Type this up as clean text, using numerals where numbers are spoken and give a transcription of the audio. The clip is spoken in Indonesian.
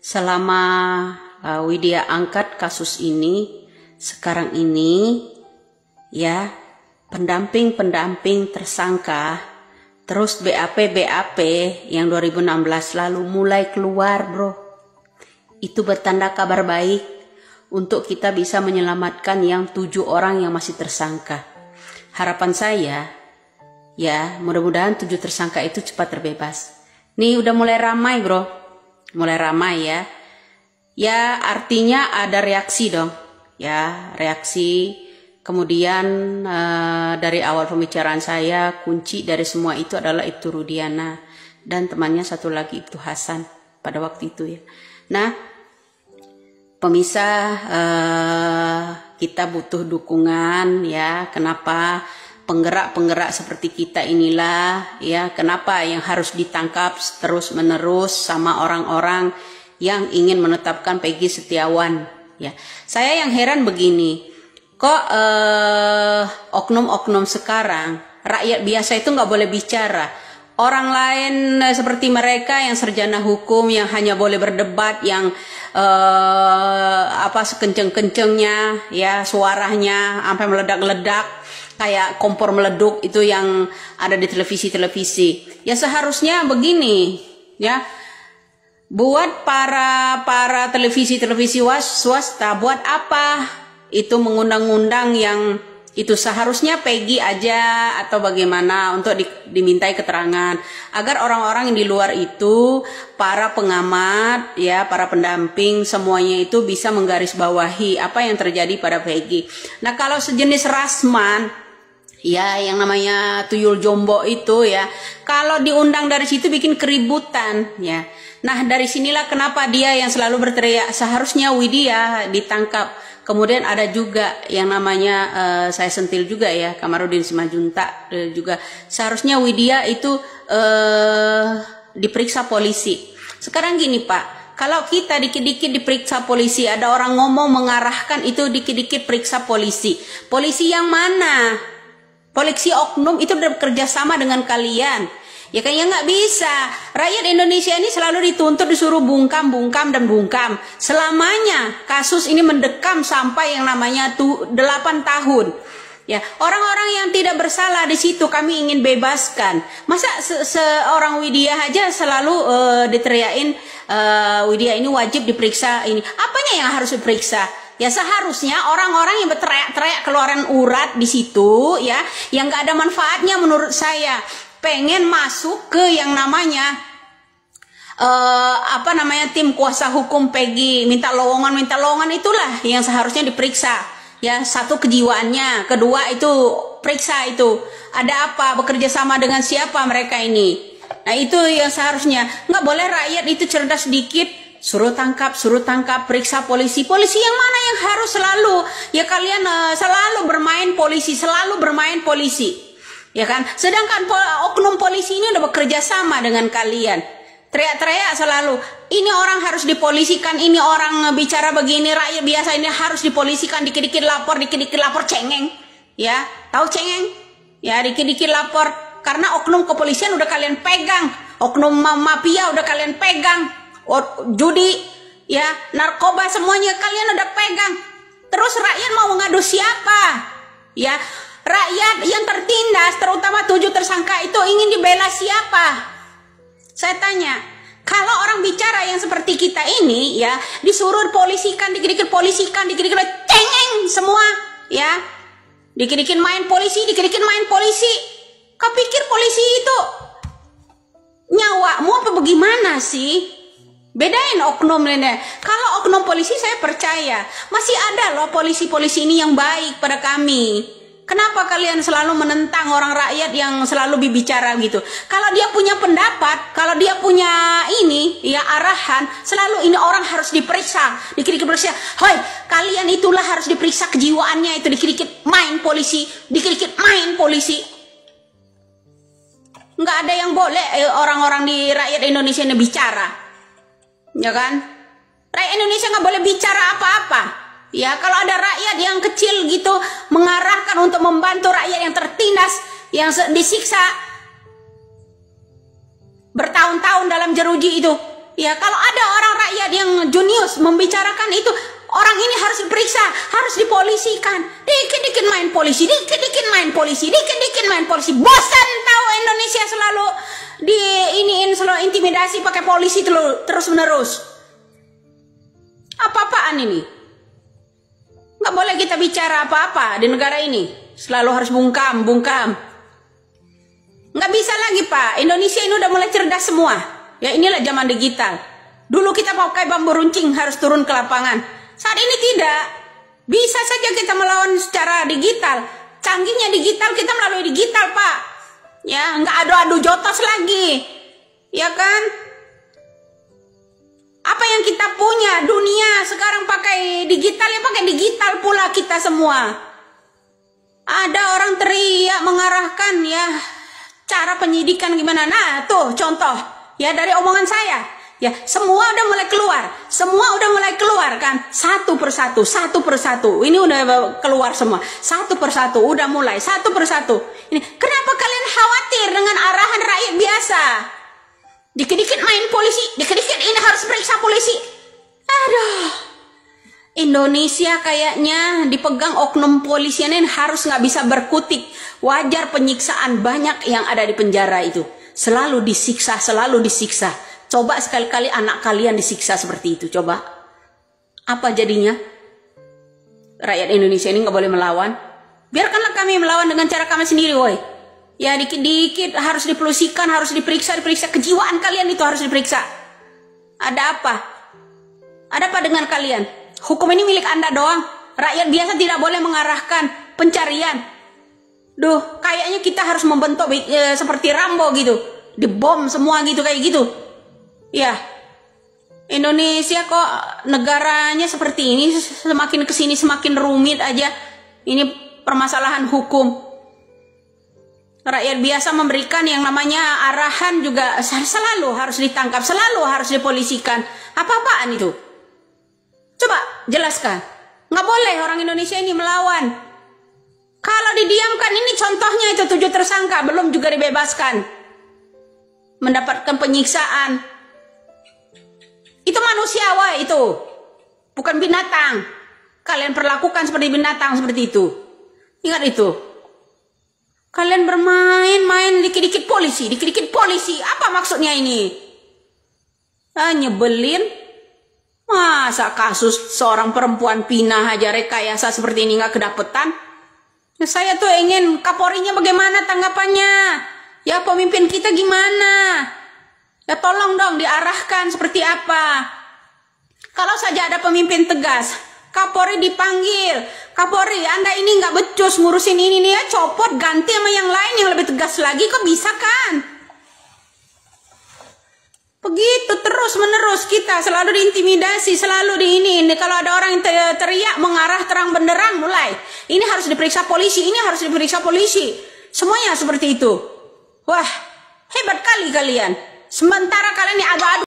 selama Widya angkat kasus ini, sekarang ini ya, pendamping tersangka, terus BAP yang 2016 lalu mulai keluar, bro. Itu bertanda kabar baik untuk kita bisa menyelamatkan yang 7 orang yang masih tersangka. Harapan saya ya, mudah-mudahan 7 tersangka itu cepat terbebas. Nih udah mulai ramai, bro. Mulai ramai ya. Ya artinya ada reaksi dong. Ya, reaksi. Kemudian dari awal pembicaraan saya, kunci dari semua itu adalah Ibtu Rudiana dan temannya satu lagi Ibtu Hasan pada waktu itu ya. Nah, pemirsa, kita butuh dukungan ya. Kenapa penggerak-penggerak seperti kita inilah ya, kenapa yang harus ditangkap terus-menerus sama orang-orang yang ingin menetapkan Peggy Setiawan ya. Saya yang heran begini, kok oknum-oknum sekarang, rakyat biasa itu nggak boleh bicara. Orang lain seperti mereka yang sarjana hukum, yang hanya boleh berdebat, yang sekenceng-kencengnya ya, suaranya sampai meledak-ledak kayak kompor meleduk itu yang ada di televisi-televisi. Ya seharusnya begini ya. Buat para televisi-televisi swasta, buat apa itu mengundang-undang yang itu seharusnya Peggy aja atau bagaimana untuk dimintai keterangan agar orang-orang yang di luar itu, para pengamat ya, para pendamping semuanya itu bisa menggarisbawahi apa yang terjadi pada Peggy. Nah, kalau sejenis Rasman ya, yang namanya tuyul jombo itu ya, kalau diundang dari situ bikin keributan ya. Nah, dari sinilah kenapa dia yang selalu berteriak seharusnya Widya ditangkap. Kemudian ada juga yang namanya saya sentil juga ya, Kamarudin Simajuntak juga seharusnya Widya itu diperiksa polisi. Sekarang gini Pak, kalau kita dikit-dikit diperiksa polisi, ada orang ngomong mengarahkan itu dikit-dikit periksa polisi. Polisi yang mana? Polisi oknum itu bekerja sama dengan kalian. Ya kayaknya nggak bisa. Rakyat Indonesia ini selalu dituntut disuruh bungkam selamanya. Kasus ini mendekam sampai yang namanya 8 tahun. Ya, orang-orang yang tidak bersalah di situ kami ingin bebaskan. Masa seorang Widya aja selalu diteriakin Widya ini wajib diperiksa ini. Apanya yang harus diperiksa? Ya seharusnya orang-orang yang berteriak-teriak keluaran urat di situ ya, yang nggak ada manfaatnya menurut saya, pengen masuk ke yang namanya tim kuasa hukum Peggy, minta lowongan itulah yang seharusnya diperiksa ya. Satu, kejiwaannya, kedua itu periksa itu ada apa, bekerja sama dengan siapa mereka ini. Nah itu yang seharusnya. Nggak boleh rakyat itu cerdas sedikit suruh tangkap, periksa polisi yang mana yang harus selalu ya, kalian selalu bermain polisi ya kan. Sedangkan oknum polisi ini udah bekerja sama dengan kalian, teriak-teriak selalu ini orang harus dipolisikan, ini orang bicara begini, rakyat biasa ini harus dipolisikan, dikit-dikit lapor cengeng ya, tahu cengeng ya, dikit-dikit lapor karena oknum kepolisian udah kalian pegang, oknum mafia udah kalian pegang, judi ya, narkoba semuanya kalian udah pegang. Terus rakyat mau ngadu siapa ya? Rakyat yang tertindas, terutama 7 tersangka itu ingin dibela siapa? Saya tanya, kalau orang bicara yang seperti kita ini ya, disuruh polisikan, dikit-dikit cengeng semua ya, dikit-dikit main polisi. Kau pikir polisi itu nyawamu apa bagaimana sih? Bedain oknum ini. Kalau oknum polisi saya percaya masih ada loh polisi-polisi ini yang baik pada kami. Kenapa kalian selalu menentang orang rakyat yang selalu bicara gitu? Kalau dia punya pendapat, kalau dia punya ini ya arahan, selalu ini orang harus diperiksa, dikit-dikit periksa. Hoi, kalian itulah harus diperiksa kejiwaannya itu, dikit-dikit main polisi. Nggak ada yang boleh orang-orang di rakyat Indonesia ini bicara, ya kan? Rakyat Indonesia nggak boleh bicara apa-apa. Ya, kalau ada rakyat yang kecil gitu mengarahkan untuk membantu rakyat yang tertindas, yang disiksa bertahun-tahun dalam jeruji itu. Ya, kalau ada orang rakyat rakyat yang junius membicarakan itu, orang ini harus diperiksa, harus dipolisikan. Dikit-dikit main polisi, dikit-dikit main polisi, dikit-dikit main polisi. Bosan tahu Indonesia selalu selalu intimidasi pakai polisi terus menerus. Apa-apaan ini? Nggak boleh kita bicara apa-apa di negara ini. Selalu harus bungkam. Nggak bisa lagi, Pak. Indonesia ini udah mulai cerdas semua. Ya, inilah zaman digital. Dulu kita pakai bambu runcing, harus turun ke lapangan. Saat ini tidak. Bisa saja kita melawan secara digital. Canggihnya digital, kita melalui digital, Pak. Ya, nggak adu-adu jotos lagi. Ya kan? Apa yang kita punya, dunia sekarang pakai digital, ya pakai digital pula kita semua. Ada orang teriak mengarahkan ya cara penyidikan gimana. Nah, tuh contoh ya dari omongan saya. Ya, semua udah mulai keluar kan, satu persatu. Ini udah keluar semua, satu persatu, udah mulai satu persatu. Ini kenapa kalian khawatir dengan arahan rakyat biasa? Dikit-dikit main polisi, dikit-dikit ini harus periksa polisi. Aduh, Indonesia kayaknya dipegang oknum polisian ini harus nggak bisa berkutik. Wajar penyiksaan banyak yang ada di penjara itu. Selalu disiksa. Coba sekali-kali anak kalian disiksa seperti itu, coba. Apa jadinya? Rakyat Indonesia ini nggak boleh melawan. Biarkanlah kami melawan dengan cara kami sendiri, woi. Ya dikit-dikit harus dipelusikan, harus diperiksa. Kejiwaan kalian itu harus diperiksa. Ada apa? Ada apa dengan kalian? Hukum ini milik Anda doang. Rakyat biasa tidak boleh mengarahkan pencarian. Duh, kayaknya kita harus membentuk seperti Rambo gitu. Dibom semua gitu, kayak gitu. Ya, Indonesia kok negaranya seperti ini, semakin kesini semakin rumit aja. Ini permasalahan hukum. Rakyat biasa memberikan yang namanya arahan juga selalu harus ditangkap, selalu harus dipolisikan. Apa-apaan itu? Coba jelaskan. Nggak boleh orang Indonesia ini melawan. Kalau didiamkan, ini contohnya itu 7 tersangka belum juga dibebaskan, mendapatkan penyiksaan. Itu manusia, wah, itu bukan binatang. Kalian perlakukan seperti binatang seperti itu. Ingat itu. Kalian bermain-main dikit-dikit polisi. Apa maksudnya ini? Nyebelin. Masa kasus seorang perempuan pinah aja rekayasa seperti ini nggak kedapetan? Saya tuh ingin Kapolrinya bagaimana tanggapannya? Ya pemimpin kita gimana? Ya tolong dong diarahkan seperti apa. Kalau saja ada pemimpin tegas, Kapolri dipanggil. Kapolri, Anda ini nggak becus ngurusin ini nih ya, copot, ganti sama yang lain yang lebih tegas lagi, kok bisa kan? Begitu terus menerus kita selalu diintimidasi, selalu kalau ada orang yang teriak mengarah terang benderang mulai. Ini harus diperiksa polisi, ini harus diperiksa polisi. Semuanya seperti itu. Wah, hebat kali kalian. Sementara kalian ini adu-adu